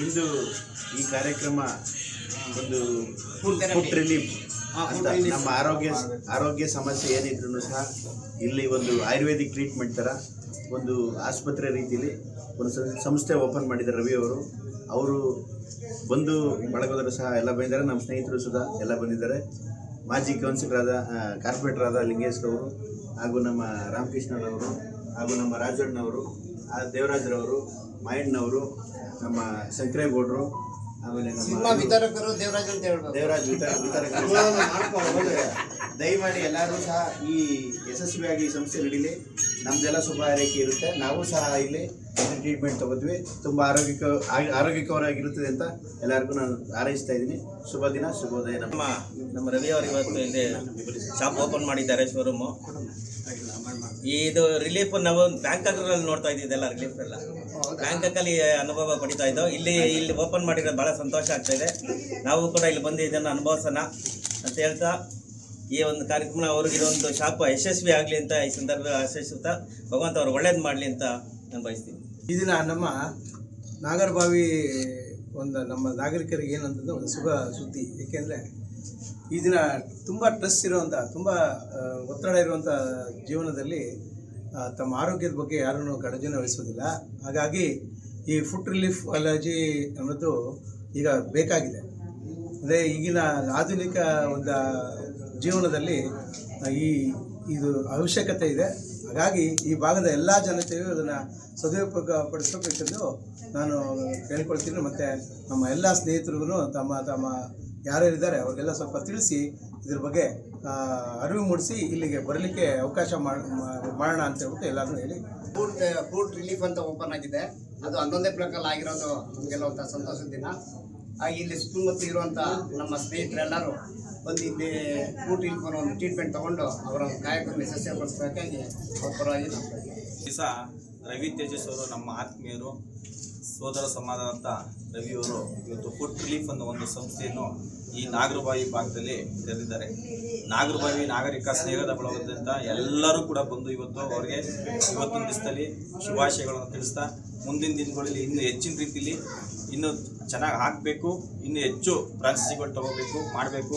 ಇಂದು ಈ ಕಾರ್ಯಕ್ರಮ ಒಂದು ಫುಡ್ ರಿಲೀಫ್ ಅಂತ ನಮ್ಮ ಆರೋಗ್ಯ ಸಮಸ್ಯೆ ಏನಿದ್ರು ಸಹ ಇಲ್ಲಿ ಒಂದು ಆಯುರ್ವೇದಿಕ್ ಟ್ರೀಟ್ಮೆಂಟ್ ಥರ ಒಂದು ಆಸ್ಪತ್ರೆ ರೀತಿಯಲ್ಲಿ ಒಂದು ಸಂಸ್ಥೆ ಓಪನ್ ಮಾಡಿದ್ದಾರೆ ರವಿ ಅವರು ಬಂದು ಬಳಗದವರು ಸಹ ಎಲ್ಲ ಬಂದಿದ್ದಾರೆ. ನಮ್ಮ ಸ್ನೇಹಿತರು ಸುಧಾ ಎಲ್ಲ ಬಂದಿದ್ದಾರೆ. ಮಾಜಿ ಕೌನ್ಸಿಲರಾದ ಕಾರ್ಪೊರೇಟರ್ ಆದ ಲಿಂಗೇಶ್ರವರು ಹಾಗೂ ನಮ್ಮ ರಾಮಕೃಷ್ಣರವರು ಹಾಗೂ ನಮ್ಮ ರಾಜಣ್ಣವರು, ದೇವರಾಜ್ರವರು, ಮಾಯಣ್ಣವರು, ನಮ್ಮ ಶಂಕರೇಗೌಡರು, ಆಮೇಲೆ ನಮ್ಮ ವಿತರಕರು ದೇವರಾಜ್ ವಿತರಕರು ದಯಮಾಡಿ ಎಲ್ಲರೂ ಸಹ ಈ ಯಶಸ್ವಿಯಾಗಿ ಈ ಸಂಸ್ಥೆ ನಡೀಲಿ. ನಮ್ದೆಲ್ಲ ಶುಭ ಹಾರೈಕೆ ಇರುತ್ತೆ. ನಾವು ಸಹ ಇಲ್ಲಿ ಟ್ರೀಟ್ಮೆಂಟ್ ತಗೋದ್ವಿ. ತುಂಬ ಆರೋಗ್ಯಕರವಾಗಿರುತ್ತದೆ ಅಂತ ಎಲ್ಲರಿಗೂ ನಾನು ಹಾರೈಸ್ತಾ ಇದ್ದೀನಿ. ಶುಭ ದಿನ, ಶುಭೋದಯ. ನಮ್ಮ ರವಿ ಅವರು ಇವತ್ತು ಇಲ್ಲಿ ಶಾಪ್ ಓಪನ್ ಮಾಡಿದ್ದಾರೆ, ಶೋರೂಮು. ಇದು ರಿಲೀಫ್ ನಾವು ಬ್ಯಾಂಕಾಕಲ್ಲಿ ನೋಡ್ತಾ ಇದ್ದಿದ್ದೆಲ್ಲ ರಿಲೀಫ್ ಎಲ್ಲ ಬ್ಯಾಂಕಾಕಲ್ಲಿ ಅನುಭವ ಪಡಿತಾ ಇದ್ದೋ. ಇಲ್ಲಿ ಓಪನ್ ಮಾಡಿರೋದು ಭಾಳ ಸಂತೋಷ ಆಗ್ತಾ ಇದೆ. ನಾವು ಕೂಡ ಇಲ್ಲಿ ಬಂದು ಇದನ್ನು ಅನುಭವಿಸೋಣ ಅಂತ ಹೇಳ್ತಾ ಈ ಒಂದು ಕಾರ್ಯಕ್ರಮ ಅವ್ರಿಗಿರೋಂದು ಶಾಪ್ ಯಶಸ್ವಿ ಆಗಲಿ ಅಂತ ಈ ಸಂದರ್ಭ ಆಶಿಸುತ್ತಾ ಭಗವಂತ ಅವ್ರು ಒಳ್ಳೇದು ಮಾಡಲಿ ಅಂತ ನಾನು ಬಯಸ್ತೀನಿ. ಈ ದಿನ ನಮ್ಮ ನಾಗರಬಾವಿ ನಮ್ಮ ನಾಗರಿಕರಿಗೆ ಏನಂತಂದ್ರೆ ಒಂದು ಶುಭ ಸುದ್ದಿ. ಏಕೆಂದರೆ ಈ ದಿನ ತುಂಬ ಸ್ಟ್ರೆಸ್ ಇರುವಂಥ, ತುಂಬ ಒತ್ತಡ ಇರುವಂಥ ಜೀವನದಲ್ಲಿ ತಮ್ಮ ಆರೋಗ್ಯದ ಬಗ್ಗೆ ಯಾರನ್ನು ಕಾಳಜಿನ ವಹಿಸೋದಿಲ್ಲ. ಹಾಗಾಗಿ ಈ ಫುಡ್ ರಿಲೀಫ್ ಅಲರ್ಜಿ ಅನ್ನೋದು ಈಗ ಬೇಕಾಗಿದೆ. ಅಂದರೆ ಈಗಿನ ಆಧುನಿಕ ಒಂದು ಜೀವನದಲ್ಲಿ ಇದು ಅವಶ್ಯಕತೆ ಇದೆ. ಹಾಗಾಗಿ ಈ ಭಾಗದ ಎಲ್ಲ ಜನತೆಯು ಇದನ್ನು ಸದುಪಯೋಗ ಪಡಿಸಬೇಕೆಂದು ನಾನು ಕೇಳಿಕೊಳ್ತೀನಿ. ಮತ್ತು ನಮ್ಮ ಎಲ್ಲ ಸ್ನೇಹಿತರಿಗೂ ತಮ್ಮ ಯಾರ್ಯಾರಿದ್ದಾರೆ ಅವ್ರಿಗೆಲ್ಲ ಸ್ವಲ್ಪ ತಿಳಿಸಿ ಇದ್ರ ಬಗ್ಗೆ ಅರಿವು ಮೂಡಿಸಿ ಇಲ್ಲಿಗೆ ಬರಲಿಕ್ಕೆ ಅವಕಾಶ ಮಾಡೋಣ ಅಂತ ಹೇಳ್ಬಿಟ್ಟು ಎಲ್ಲರೂ ಹೇಳಿ. ಫುಡ್ ರಿಲೀಫ್ ಅಂತ ಓಪನ್ ಆಗಿದೆ. ಅದು 11ನೇ ಪ್ರಕಾರ ಆಗಿರೋದು ನಮಗೆಲ್ಲ ಒಂಥರ ಸಂತೋಷದ ದಿನ. ಇಲ್ಲಿ ಸುತ್ತಮುತ್ತ ಇರುವಂಥ ನಮ್ಮ ಸ್ನೇಹಿತರೆಲ್ಲರೂ ಬಂದು ಇಲ್ಲಿ ಫುಡ್ ರಿಲೀಫ್ ಅನ್ನೋ ಒಂದು ಟ್ರೀಟ್ಮೆಂಟ್ ತೊಗೊಂಡು ಅವರ ಕಾಯಕವನ್ನು ಯಶಸ್ವಿಗೊಳಿಸಬೇಕಾಗಿ ಅವ್ರ ಪರವಾಗಿ ದಿವಸ ರವಿ ತೇಜಸ್ ಅವರು ನಮ್ಮ ಆತ್ಮೀಯರು, ಸೋದರ ಸಮಾನದಂಥ ರವಿಯವರು ಇವತ್ತು ಫುಡ್ ರಿಲೀಫ್ ಅನ್ನೋ ಒಂದು ಸಂಸ್ಥೆಯನ್ನು ಈ ನಾಗರಬಾವಿ ಭಾಗದಲ್ಲಿ ತೆರೆದಿದ್ದಾರೆ. ನಾಗರಬಾವಿ ನಾಗರಿಕ ಸ್ನೇಹದ ಬಳಗದಿಂದ ಎಲ್ಲರೂ ಕೂಡ ಬಂದು ಇವತ್ತು ಅವರಿಗೆ ಇವತ್ತಿನ ದಿವಸದಲ್ಲಿ ಶುಭಾಶಯಗಳನ್ನು ತಿಳಿಸ್ತಾ ಮುಂದಿನ ದಿನಗಳಲ್ಲಿ ಇನ್ನೂ ಹೆಚ್ಚಿನ ರೀತಿಯಲ್ಲಿ ಇನ್ನೂ ಚೆನ್ನಾಗಿ ಹಾಕಬೇಕು, ಇನ್ನೂ ಹೆಚ್ಚು ಫ್ರಾಂಚೈಸಿಗಳು ತಗೋಬೇಕು, ಮಾಡಬೇಕು,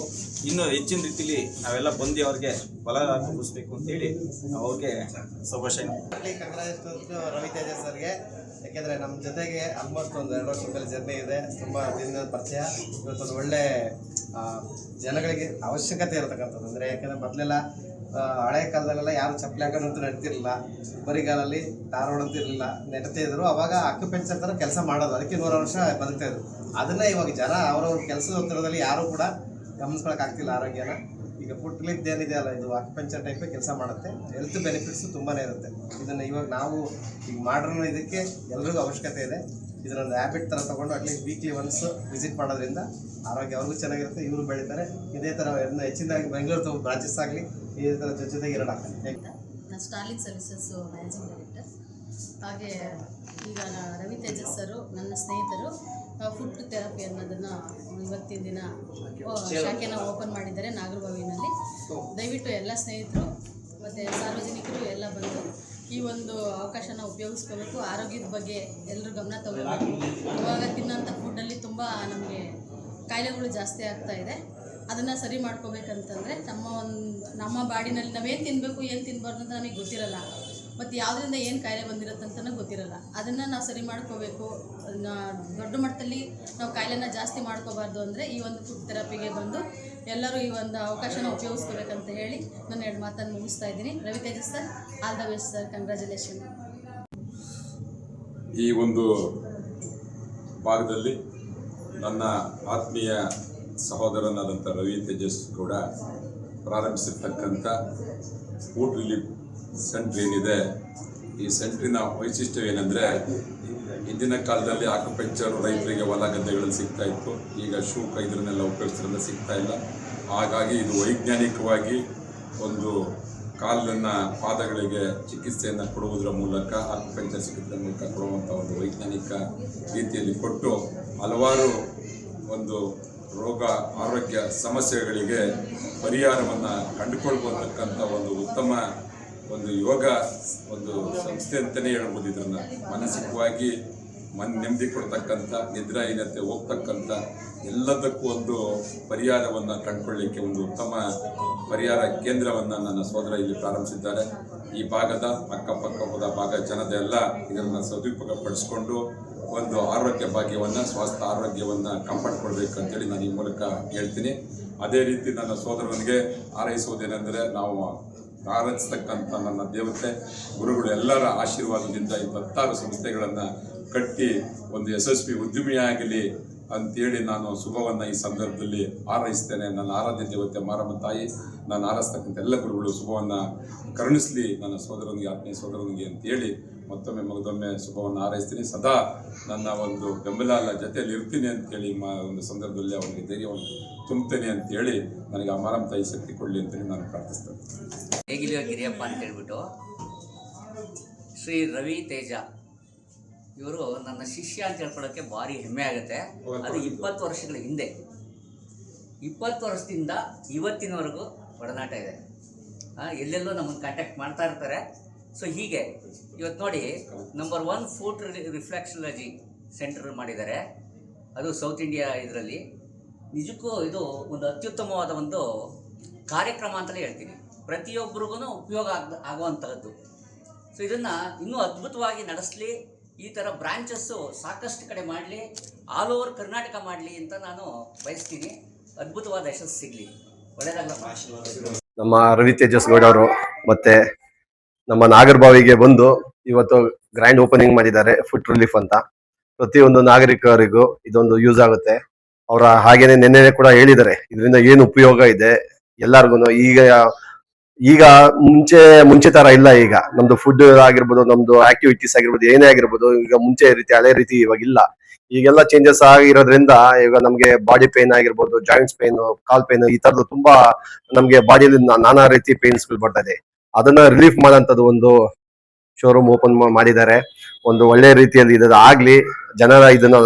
ಇನ್ನೂ ಹೆಚ್ಚಿನ ರೀತಿಯಲ್ಲಿ ನಾವೆಲ್ಲ ಬಂದು ಅವ್ರಿಗೆ ಬಲ ತುಂಬಿಸ್ಬೇಕು ಅಂತೇಳಿ ಅವ್ರಿಗೆ ಶುಭಾಶಯ. ರವಿ ತೇಜಸ್ ಸರ್ಗೆ, ಯಾಕೆಂದರೆ ನಮ್ಮ ಜೊತೆಗೆ ಆಲ್ಮೋಸ್ಟ್ ಒಂದು 2 ವರ್ಷದ ಮೇಲೆ ಜರ್ನಿ ಇದೆ. ತುಂಬ ದಿನದ ಪರಿಚಯ. ಇವತ್ತೊಂದು ಒಳ್ಳೆ ಜನಗಳಿಗೆ ಅವಶ್ಯಕತೆ ಇರತಕ್ಕಂಥದ್ದು. ಅಂದರೆ ಯಾಕೆಂದರೆ ಮೊದಲೆಲ್ಲ ಹಳೆ ಕಾಲದಲ್ಲೆಲ್ಲ ಯಾರು ಚಪ್ಪಲಿ ಹಾಕೋಣಂತೂ ನಡ್ತಿರಲಿಲ್ಲ, ಬರಿಗಾಲಲ್ಲಿ ಧಾರವಾಡಂತೂ ಇರಲಿಲ್ಲ, ನೆಡ್ತಿದ್ರು. ಅವಾಗ ಅಕ್ಯುಪೆಂಚರ್ ಥರ ಕೆಲಸ ಮಾಡೋದು, ಅದಕ್ಕೆ 100 ವರ್ಷ ಬದುಕ್ತಾಯಿದ್ರು. ಅದನ್ನು ಇವಾಗ ಜನ ಅವರವ್ರ ಕೆಲಸದ ಒತ್ತಡದಲ್ಲಿ ಯಾರೂ ಕೂಡ ಗಮನಿಸ್ಕೊಳಕ್ಕಾಗ್ತಿಲ್ಲ ಆರೋಗ್ಯನ. ಈಗ ಫುಡ್ ರಿಲೀಫ್ ಏನಿದೆ ಅಲ್ಲ, ಇದು ಅಕ್ಯುಪೆಂಚರ್ ಟೈಪೇ ಕೆಲಸ ಮಾಡುತ್ತೆ. ಹೆಲ್ತ್ ಬೆನಿಫಿಟ್ಸು ತುಂಬಾ ಇರುತ್ತೆ. ಇದನ್ನು ಇವಾಗ ನಾವು ಈಗ ಮಾಡ್ರನ್ನ ಇದಕ್ಕೆ ಎಲ್ರಿಗೂ ಅವಶ್ಯಕತೆ ಇದೆ. ಇದರೊಂದು ಹ್ಯಾಬಿಟ್ ಥರ ತೊಗೊಂಡು ಅಟ್ಲೀಸ್ಟ್ ವೀಕ್ಲಿ ಒನ್ಸ್ ವಿಸಿಟ್ ಮಾಡೋದ್ರಿಂದ ಆರೋಗ್ಯ ಅವ್ರಿಗೂ ಚೆನ್ನಾಗಿರುತ್ತೆ, ಇವರು ಬೆಳೀತಾರೆ. ಇದೇ ಥರ ಹೆಚ್ಚಿನದಾಗಿ ಬೆಂಗಳೂರು ಬ್ರಾಂಚಸ್ ಆಗಲಿ ಇದೇ ಥರ ಜೊತೆಗೆ ಇರೋಣ. ನಾನು ಸ್ಟಾರ್ಲಿಂಗ್ ಸರ್ವಿಸಸ್ಸು ಮ್ಯಾನೇಜಿಂಗ್ ಡೈರೆಕ್ಟರ್. ಹಾಗೆ ಈಗ ರವಿ ತೇಜಸ್ ಸರು ನನ್ನ ಸ್ನೇಹಿತರು ಫುಡ್ ಥೆರಪಿ ಅನ್ನೋದನ್ನು ಇವತ್ತಿನ ದಿನ ಶಾಖೆನ ಓಪನ್ ಮಾಡಿದ್ದಾರೆ ನಾಗರಬಾವಿನಲ್ಲಿ. ದಯವಿಟ್ಟು ಎಲ್ಲ ಸ್ನೇಹಿತರು ಮತ್ತು ಸಾರ್ವಜನಿಕರು ಎಲ್ಲ ಬಂದು ಈ ಒಂದು ಅವಕಾಶನ ಉಪಯೋಗಿಸ್ಕೋಬೇಕು. ಆರೋಗ್ಯದ ಬಗ್ಗೆ ಎಲ್ಲರೂ ಗಮನ ತಗೋಬೇಕು. ಇವಾಗ ತಿನ್ನೋಂಥ ಫುಡ್ಡಲ್ಲಿ ತುಂಬ ನಮಗೆ ಕಾಯಿಲೆಗಳು ಜಾಸ್ತಿ ಆಗ್ತಾ ಇದೆ. ಅದನ್ನು ಸರಿ ಮಾಡ್ಕೋಬೇಕಂತಂದರೆ ನಮ್ಮ ಬಾಡಿನಲ್ಲಿ ನಾವೇನು ತಿನ್ನಬೇಕು ಏನು ತಿನ್ನಬಾರ್ದು ಅಂತ ನಮಗೆ ಗೊತ್ತಿರಲ್ಲ. ಮತ್ತು ಯಾವುದರಿಂದ ಏನು ಕಾಯಿಲೆ ಬಂದಿರುತ್ತಂತನೂ ಗೊತ್ತಿರಲ್ಲ. ಅದನ್ನು ನಾವು ಸರಿ ಮಾಡ್ಕೋಬೇಕು. ದೊಡ್ಡ ಮಟ್ಟದಲ್ಲಿ ನಾವು ಕಾಯಿಲೆನ ಜಾಸ್ತಿ ಮಾಡ್ಕೋಬಾರ್ದು ಅಂದರೆ ಈ ಒಂದು ಫುಡ್ ಥೆರಪಿಗೆ ಬಂದು ಎಲ್ಲರೂ ಈ ಒಂದು ಅವಕಾಶನ ಉಪಯೋಗಿಸ್ಕೋಬೇಕಂತ ಹೇಳಿ ನಾನು 2 ಮಾತನ್ನು ಮುಗಿಸ್ತಾ ಇದ್ದೀನಿ. Ravi Tejas sir, all the best sir, congratulation. ಈ ಒಂದು ಭಾಗದಲ್ಲಿ ನನ್ನ ಆತ್ಮೀಯ ಸಹೋದರನಾದಂಥ ರವಿ ತೇಜಸ್ ಕೂಡ ಪ್ರಾರಂಭಿಸಿರ್ತಕ್ಕಂಥ ಫುಡ್ ರಿಲೀಫ್ ಸೆಂಟ್ರ್ ಏನಿದೆ, ಈ ಸೆಂಟ್ರಿನ ವೈಶಿಷ್ಟ್ಯವೇನೆಂದರೆ ಇಂದಿನ ಕಾಲದಲ್ಲಿ ಆಕ್ಯುಪಂಕ್ಚರ್ ರೈತರಿಗೆ ಹೊಲ ಗದ್ದೆಗಳಲ್ಲಿ ಸಿಗ್ತಾ ಇತ್ತು. ಈಗ ಶೂಕ ಇದನ್ನೆಲ್ಲ ಉಪಯೋಗಿಸೋದ್ರಿಂದ ಸಿಗ್ತಾ ಇಲ್ಲ. ಹಾಗಾಗಿ ಇದು ವೈಜ್ಞಾನಿಕವಾಗಿ ಒಂದು ಕಾಲನ್ನು ಪಾದಗಳಿಗೆ ಚಿಕಿತ್ಸೆಯನ್ನು ಕೊಡುವುದರ ಮೂಲಕ ಆಕ್ಯುಪಂಕ್ಚರ್ ಚಿಕಿತ್ಸೆ ಮೂಲಕ ಕೊಡುವಂಥ ಒಂದು ವೈಜ್ಞಾನಿಕ ರೀತಿಯಲ್ಲಿ ಕೊಟ್ಟು ಹಲವಾರು ಒಂದು ರೋಗ ಆರೋಗ್ಯ ಸಮಸ್ಯೆಗಳಿಗೆ ಪರಿಹಾರವನ್ನು ಕಂಡುಕೊಳ್ಬೋತಕ್ಕಂಥ ಒಂದು ಉತ್ತಮ ಒಂದು ಯೋಗ ಒಂದು ಸಂಸ್ಥೆ ಅಂತಲೇ ಹೇಳ್ಬೋದು. ಇದನ್ನು ಮಾನಸಿಕವಾಗಿ ನೆಮ್ಮದಿ ಕೊಡ್ತಕ್ಕಂಥ, ನಿದ್ರಾಹೀನತೆ ಹೋಗ್ತಕ್ಕಂಥ ಎಲ್ಲದಕ್ಕೂ ಒಂದು ಪರಿಹಾರವನ್ನು ಕಂಡುಕೊಳ್ಳಲಿಕ್ಕೆ ಒಂದು ಉತ್ತಮ ಪರಿಹಾರ ಕೇಂದ್ರವನ್ನು ನನ್ನ ಸೋದರ ಇಲ್ಲಿ ಪ್ರಾರಂಭಿಸಿದ್ದಾರೆ. ಈ ಭಾಗದ ಅಕ್ಕಪಕ್ಕದ ಭಾಗ ಜನದ ಎಲ್ಲ ಇದನ್ನು ಸದುಪಯೋಗ ಪಡಿಸ್ಕೊಂಡು ಒಂದು ಆರೋಗ್ಯ ಭಾಗ್ಯವನ್ನು, ಸ್ವಾಸ್ಥ್ಯ ಆರೋಗ್ಯವನ್ನು ಕಾಪಾಡಿಕೊಳ್ಬೇಕು ಅಂತೇಳಿ ನಾನು ಈ ಮೂಲಕ ಹೇಳ್ತೀನಿ. ಅದೇ ರೀತಿ ನನ್ನ ಸೋದರನಿಗೆ ಹಾರೈಸುವುದೇನೆಂದರೆ, ನಾವು ಆರಾಧಿಸ್ತಕ್ಕಂಥ ನನ್ನ ದೇವತೆ ಗುರುಗಳು ಎಲ್ಲರ ಆಶೀರ್ವಾದದಿಂದ ಈ 16 ಸಂಸ್ಥೆಗಳನ್ನು ಕಟ್ಟಿ ಒಂದು ಯಶಸ್ವಿ ಉದ್ಯಮಿಯಾಗಲಿ ಅಂತೇಳಿ ನಾನು ಶುಭವನ್ನು ಈ ಸಂದರ್ಭದಲ್ಲಿ ಹಾರೈಸ್ತೇನೆ. ನನ್ನ ಆರಾಧ್ಯ ದೇವತೆ ಮಾರಮ್ಮ ತಾಯಿ, ನಾನು ಆರೈಸ್ತಕ್ಕಂಥ ಎಲ್ಲ ಗುರುಗಳು ಶುಭವನ್ನು ಕರುಣಿಸಲಿ ನನ್ನ ಸೋದರನಿಗೆ, ಆತ್ಮೀಯ ಸೋದರನಿಗೆ ಅಂತೇಳಿ ಮತ್ತೊಮ್ಮೆ ಮಗದೊಮ್ಮೆ ಶುಭವನ್ನು ಹಾರೈಸ್ತೀನಿ. ಸದಾ ನನ್ನ ಒಂದು ಬೆಂಬಲ ಜೊತೆಯಲ್ಲಿ ಇರ್ತೀನಿ ಅಂತೇಳಿ ಒಂದು ಸಂದರ್ಭದಲ್ಲಿ ಅವನಿಗೆ ಧೈರ್ಯವನ್ನು ತುಂಬುತ್ತೇನೆ ಅಂತೇಳಿ ನನಗೆ ಆ ಮಾರಮ್ಮ ತಾಯಿ ಶಕ್ತಿ ಕೊಡಲಿ ಅಂತೇಳಿ ನಾನು ಪ್ರಾರ್ಥಿಸ್ತೇನೆ. ಹೇಗಿಲಿಯೋ ಗಿರಿಯಪ್ಪ ಅಂತ ಹೇಳ್ಬಿಟ್ಟು ಶ್ರೀ ರವಿ ತೇಜ ಇವರು ನನ್ನ ಶಿಷ್ಯ ಅಂತ ಹೇಳ್ಕೊಳ್ಳೋಕ್ಕೆ ಭಾರಿ ಹೆಮ್ಮೆ ಆಗುತ್ತೆ. ಅದು 20 ವರ್ಷಗಳ ಹಿಂದೆ, 20 ವರ್ಷದಿಂದ ಇವತ್ತಿನವರೆಗೂ ಒಡನಾಟ ಇದೆ. ಎಲ್ಲೆಲ್ಲೋ ನಮ್ಮನ್ನು ಕಾಂಟ್ಯಾಕ್ಟ್ ಮಾಡ್ತಾ ಇರ್ತಾರೆ. ಸೊ ಹೀಗೆ ಇವತ್ತು ನೋಡಿ, ನಂಬರ್ 1 ಫುಡ್ ರಿಫ್ಲೆಕ್ಸಾಲಜಿ ಸೆಂಟರ್ ಮಾಡಿದ್ದಾರೆ. ಅದು ಸೌತ್ ಇಂಡಿಯಾ ಇದರಲ್ಲಿ. ನಿಜಕ್ಕೂ ಇದು ಒಂದು ಅತ್ಯುತ್ತಮವಾದ ಒಂದು ಕಾರ್ಯಕ್ರಮ ಅಂತಲೇ ಹೇಳ್ತೀನಿ. ಪ್ರತಿಯೊಬ್ಬರಿಗೂ ಉಪಯೋಗ ಆಗುವಂತಹದ್ದು. ಸೊ ಇದನ್ನು ಇನ್ನೂ ಅದ್ಭುತವಾಗಿ ನಡೆಸಲಿ, ಈ ಥರ ಬ್ರಾಂಚಸ್ಸು ಸಾಕಷ್ಟು ಕಡೆ ಮಾಡಲಿ, ಆಲ್ ಓವರ್ ಕರ್ನಾಟಕ ಮಾಡಲಿ ಅಂತ ನಾನು ಬಯಸ್ತೀನಿ. ಅದ್ಭುತವಾದ ಯಶಸ್ಸು ಸಿಗಲಿ. ಒಳ್ಳೆಯದಾಗಲ್ಲ. ನಮ್ಮ ರವಿ ತೇಜಸ್ ಗೌಡ ಅವರು ಮತ್ತೆ ನಮ್ಮ ನಾಗರಬಾವಿಗೆ ಬಂದು ಇವತ್ತು ಗ್ರ್ಯಾಂಡ್ ಓಪನಿಂಗ್ ಮಾಡಿದ್ದಾರೆ ಫುಡ್ ರಿಲೀಫ್ ಅಂತ. ಪ್ರತಿಯೊಂದು ನಾಗರಿಕರಿಗೂ ಇದೊಂದು ಯೂಸ್ ಆಗುತ್ತೆ. ಅವರ ಹಾಗೇನೆ ನೆನ್ನೆ ಕೂಡ ಹೇಳಿದ್ದಾರೆ ಇದರಿಂದ ಏನು ಉಪಯೋಗ ಇದೆ ಎಲ್ಲಾರ್ಗು. ಈಗ ಮುಂಚೆ ತರ ಇಲ್ಲ. ಈಗ ನಮ್ದು ಫುಡ್ ಆಗಿರ್ಬೋದು, ನಮ್ದು ಆಕ್ಟಿವಿಟೀಸ್ ಆಗಿರ್ಬೋದು, ಏನೇ ಆಗಿರ್ಬೋದು, ಈಗ ಮುಂಚೆ ರೀತಿ ಹಳೆ ರೀತಿ ಇವಾಗ ಇಲ್ಲ. ಈಗೆಲ್ಲ ಚೇಂಜಸ್ ಆಗಿರೋದ್ರಿಂದ ಈಗ ನಮ್ಗೆ ಬಾಡಿ ಪೇನ್ ಆಗಿರ್ಬೋದು, ಜಾಯಿಂಟ್ಸ್ ಪೇನ್, ಕಾಲ್ ಪೇನ್, ಈ ತರದ್ದು ತುಂಬಾ ನಮ್ಗೆ ಬಾಡಿಯಲ್ಲಿ ನಾನಾ ರೀತಿ ಪೇನ್ಸ್ ಗಳು ಬರ್ತಾ ಇದೆ. ಅದನ್ನ ರಿಲೀಫ್ ಮಾಡೋಂಥದ್ದು ಒಂದು ಶೋರೂಮ್ ಓಪನ್ ಮಾಡಿದ್ದಾರೆ. ಒಂದು ಒಳ್ಳೆ ರೀತಿಯಲ್ಲಿ ಇದು ಆಗ್ಲಿ, ಜನರ ಇದನ್ನ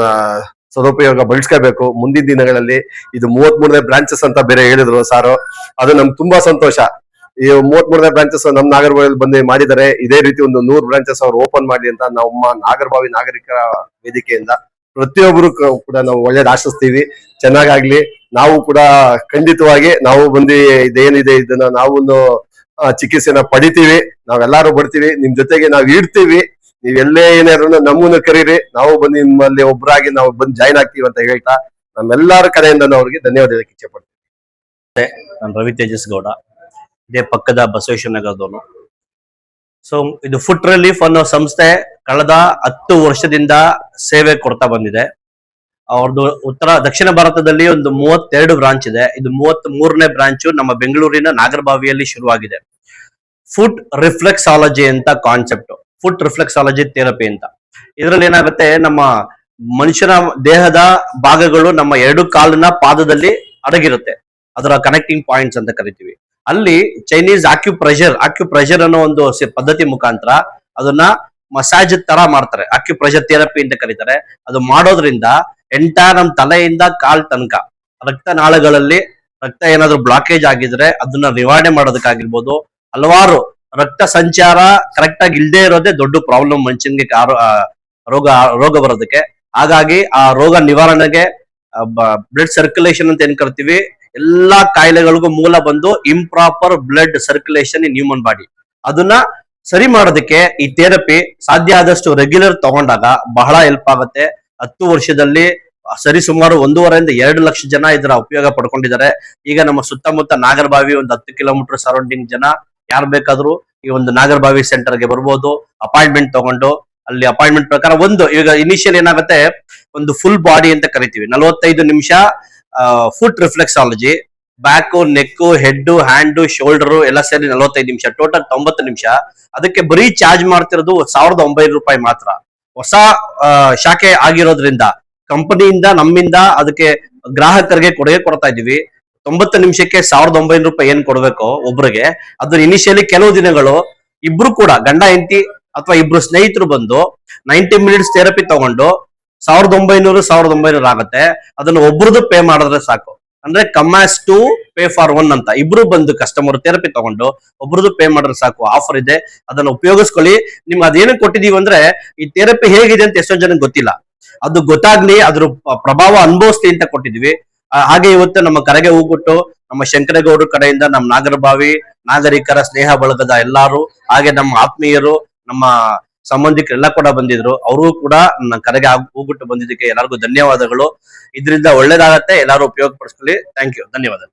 ಸದುಪಯೋಗ ಬಳಸ್ಕೋಬೇಕು. ಮುಂದಿನ ದಿನಗಳಲ್ಲಿ ಇದು 33ನೇ ಬ್ರಾಂಚಸ್ ಅಂತ ಬೇರೆ ಹೇಳಿದ್ರು ಸಾರು. ಅದು ನಮ್ಗೆ ತುಂಬಾ ಸಂತೋಷ. ಈ 33ನೇ ಬ್ರಾಂಚಸ್ ನಮ್ಮ ನಾಗರಬಾವಿಯಲ್ಲಿ ಬಂದು ಮಾಡಿದ್ದಾರೆ. ಇದೇ ರೀತಿ ಒಂದು 100 ಬ್ರಾಂಚಸ್ ಅವ್ರು ಓಪನ್ ಮಾಡಿ ಅಂತ ನಮ್ಮ ನಾಗರಬಾವಿ ನಾಗರಿಕರ ವೇದಿಕೆಯಿಂದ ಪ್ರತಿಯೊಬ್ಬರು ಕೂಡ ನಾವು ಒಳ್ಳೇದು ಆಶಿಸ್ತೀವಿ. ಚೆನ್ನಾಗಾಗ್ಲಿ. ನಾವು ಕೂಡ ಖಂಡಿತವಾಗಿ ನಾವು ಬಂದು ಇದೇನಿದೆ ಇದನ್ನ ನಾವು ಒಂದು ಚಿಕಿತ್ಸೆನ ಪಡಿತೀವಿ. ನಾವೆಲ್ಲಾರು ಬರ್ತೀವಿ, ನಿಮ್ ಜೊತೆಗೆ ನಾವು ಇಡ್ತೀವಿ. ನೀವೆಲ್ಲೇ ಏನಾದ್ರು ನಮ್ಮನ್ನು ಕರೀರಿ, ನಾವು ಬಂದು ನಿಮ್ಮಲ್ಲಿ ಒಬ್ಬರಾಗಿ ನಾವು ಬಂದು ಜಾಯ್ನ್ ಆಗ್ತೀವಿ ಅಂತ ಹೇಳ್ತಾ ನಮ್ಮೆಲ್ಲರ ಕಡೆಯಿಂದ ಅವ್ರಿಗೆ ಧನ್ಯವಾದ ಹೇಳಕ್ಕೆ ಇಚ್ಛೆ ಪಡ್ತೀನಿ. ನಾನು ರವಿ ತೇಜಸ್ ಗೌಡ, ಇದೇ ಪಕ್ಕದ ಬಸವೇಶ್ವರ ನಗರದವನು. ಸೊ ಇದು ಫುಡ್ ರಿಲೀಫ್ ಅನ್ನೋ ಸಂಸ್ಥೆ ಕಳೆದ 10 ವರ್ಷದಿಂದ ಸೇವೆ ಕೊಡ್ತಾ ಬಂದಿದೆ. ಅವ್ರದ್ದು ದಕ್ಷಿಣ ಭಾರತದಲ್ಲಿ ಒಂದು 32 ಬ್ರಾಂಚ್ ಇದೆ. ಇದು 33ನೇ ಬ್ರಾಂಚು ನಮ್ಮ ಬೆಂಗಳೂರಿನ ನಾಗರಬಾವಿಯಲ್ಲಿ ಶುರುವಾಗಿದೆ. ಫುಡ್ ರಿಫ್ಲೆಕ್ಸಾಲಜಿ ಅಂತ ಕಾನ್ಸೆಪ್ಟ್, ಫುಡ್ ರಿಫ್ಲೆಕ್ಸಾಲಜಿ ಥೆರಪಿ ಅಂತ. ಇದರಲ್ಲಿ ಏನಾಗುತ್ತೆ, ನಮ್ಮ ಮನುಷ್ಯನ ದೇಹದ ಭಾಗಗಳು ನಮ್ಮ 2 ಕಾಲಿನ ಪಾದದಲ್ಲಿ ಅಡಗಿರುತ್ತೆ. ಅದರ ಕನೆಕ್ಟಿಂಗ್ ಪಾಯಿಂಟ್ಸ್ ಅಂತ ಕರಿತೀವಿ. ಅಲ್ಲಿ ಚೈನೀಸ್ ಆಕ್ಯುಪ್ರೆಷರ್ ಅನ್ನೋ ಒಂದು ಪದ್ಧತಿ ಮುಖಾಂತರ ಅದನ್ನ ಮಸಾಜ್ ತರ ಮಾಡ್ತಾರೆ. ಆಕ್ಯುಪ್ರೆಷರ್ ಥೆರಪಿ ಅಂತ ಕರೀತಾರೆ. ಅದು ಮಾಡೋದ್ರಿಂದ ನಮ್ ತಲೆಯಿಂದ ಕಾಲ್ ತನಕ ರಕ್ತನಾಳಗಳಲ್ಲಿ ರಕ್ತ ಏನಾದ್ರು ಬ್ಲಾಕೇಜ್ ಆಗಿದ್ರೆ ಅದನ್ನ ನಿವಾರಣೆ ಮಾಡೋದಕ್ಕಾಗಿರ್ಬೋದು, ಹಲವಾರು ರಕ್ತ ಸಂಚಾರ ಕರೆಕ್ಟ್ ಆಗಿ ಇಲ್ಲದೆ ಇರೋದೇ ದೊಡ್ಡ ಪ್ರಾಬ್ಲಮ್ ಮನುಷ್ಯನಿಗೆ ರೋಗ ಬರೋದಕ್ಕೆ. ಹಾಗಾಗಿ ಆ ರೋಗ ನಿವಾರಣೆಗೆ ಬ್ಲಡ್ ಸರ್ಕ್ಯುಲೇಷನ್ ಅಂತ ಏನ್ ಕರಿತೀವಿ, ಎಲ್ಲಾ ಕಾಯಿಲೆಗಳಿಗೂ ಮೂಲ ಬಂದು improper blood circulation in human body. ಅದನ್ನ ಸರಿ ಮಾಡೋದಕ್ಕೆ ಈ ಥೆರಪಿ ಸಾಧ್ಯ ಆದಷ್ಟು ರೆಗ್ಯುಲರ್ ತಗೊಂಡಾಗ ಬಹಳ ಹೆಲ್ಪ್ ಆಗುತ್ತೆ. 10 ವರ್ಷದಲ್ಲಿ ಸರಿಸುಮಾರು 1.5 ಇಂದ 2 ಲಕ್ಷ ಜನ ಇದರ ಉಪಯೋಗ ಪಡ್ಕೊಂಡಿದ್ದಾರೆ. ಈಗ ನಮ್ಮ ಸುತ್ತಮುತ್ತ ನಾಗರಬಾವಿ ಒಂದು 10 ಕಿಲೋಮೀಟರ್ ಸರೌಂಡಿಂಗ್ ಜನ ಯಾರು ಬೇಕಾದ್ರೂ ಈ ಒಂದು ನಾಗರಬಾವಿ ಸೆಂಟರ್ಗೆ ಬರ್ಬೋದು. ಅಪಾಯಿಂಟ್ಮೆಂಟ್ ತಗೊಂಡು ಅಲ್ಲಿ ಅಪಾಯಿಂಟ್ಮೆಂಟ್ ಪ್ರಕಾರ ಈಗ ಇನಿಷಿಯಲ್ ಏನಾಗುತ್ತೆ, ಒಂದು ಫುಲ್ ಬಾಡಿ ಅಂತ ಕರಿತೀವಿ, 45 ನಿಮಿಷ ಫುಟ್ ರಿಫ್ಲೆಕ್ಸಾಲಜಿ, ಬ್ಯಾಕು, ನೆಕ್ಕು, ಹೆಡ್, ಹ್ಯಾಂಡ್, ಶೋಲ್ಡರ್ ಎಲ್ಲ ಸೇರಿ 45 ನಿಮಿಷ, ಟೋಟಲ್ 90 ನಿಮಿಷ. ಅದಕ್ಕೆ ಬರೀ ಚಾರ್ಜ್ ಮಾಡ್ತಿರೋದು 1900 ರೂಪಾಯಿ ಮಾತ್ರ. ಹೊಸ ಶಾಖೆ ಆಗಿರೋದ್ರಿಂದ ಕಂಪನಿಯಿಂದ ನಮ್ಮಿಂದ ಅದಕ್ಕೆ ಗ್ರಾಹಕರಿಗೆ ಕೊಡುಗೆ ಕೊಡ್ತಾ ಇದೀವಿ. 90 ನಿಮಿಷಕ್ಕೆ 1900 ರೂಪಾಯಿ ಏನ್ ಕೊಡ್ಬೇಕು ಒಬ್ರಿಗೆ, ಅದ್ರ ಇನಿಷಿಯಲಿ ಕೆಲವು ದಿನಗಳು ಇಬ್ರು ಕೂಡ ಗಂಡ ಹೆಂಡತಿ ಅಥವಾ ಇಬ್ರು ಸ್ನೇಹಿತರು ಬಂದು 90 ಮಿನಿಟ್ಸ್ ಥೆರಪಿ ತಗೊಂಡು 1900 ಆಗುತ್ತೆ. ಅದನ್ನ ಒಬ್ರದ್ದು ಪೇ ಮಾಡಿದ್ರೆ ಸಾಕು. ಅಂದ್ರೆ ಕಮ್ಯಾಸ್ ಟು ಪೇ ಫಾರ್ ಒನ್ ಅಂತ ಇಬ್ರು ಬಂದು ಕಸ್ಟಮರ್ ಥೆರಪಿ ತಗೊಂಡು ಒಬ್ರದ್ದು ಪೇ ಮಾಡಿದ್ರೆ ಸಾಕು, ಆಫರ್ ಇದೆ, ಅದನ್ನ ಉಪಯೋಗಿಸ್ಕೊಳ್ಳಿ. ನಿಮ್ಗೆ ಅದೇನು ಕೊಟ್ಟಿದೀವಿ ಅಂದ್ರೆ ಈ ಥೆರಪಿ ಹೇಗಿದೆ ಅಂತ ಎಷ್ಟೊಂದು ಜನಕ್ಕೆ ಗೊತ್ತಿಲ್ಲ, ಅದು ಗೊತ್ತಾಗ್ಲಿ, ಅದ್ರ ಪ್ರಭಾವ ಅನುಭವಿಸ್ಲಿ ಅಂತ ಕೊಟ್ಟಿದ್ವಿ. ಹಾಗೆ ಇವತ್ತು ನಮ್ಮ ಕರೆಗೆ ಹೋಗ್ಬಿಟ್ಟು ನಮ್ಮ ಶಂಕರೇಗೌಡರ ಕಡೆಯಿಂದ ನಮ್ಮ ನಾಗರಬಾವಿ ನಾಗರಿಕರ ಸ್ನೇಹ ಬಳಗದ ಎಲ್ಲಾರು, ಹಾಗೆ ನಮ್ಮ ಆತ್ಮೀಯರು, ನಮ್ಮ ಸಂಬಂಧಿಕರೆಲ್ಲ ಕೂಡ ಬಂದಿದ್ರು. ಅವರು ಕೂಡ ನನ್ನ ಕರೆಗೆ ಹೋಗ್ಬಿಟ್ಟು ಬಂದಿದ್ದಕ್ಕೆ ಎಲ್ಲರಿಗೂ ಧನ್ಯವಾದಗಳು. ಇದರಿಂದ ಒಳ್ಳೇದಾಗತ್ತೆ, ಎಲ್ಲರೂ ಉಪಯೋಗ ಪಡಿಸ್ಕೊಳ್ಳಿ. ಥ್ಯಾಂಕ್ ಯು, ಧನ್ಯವಾದ.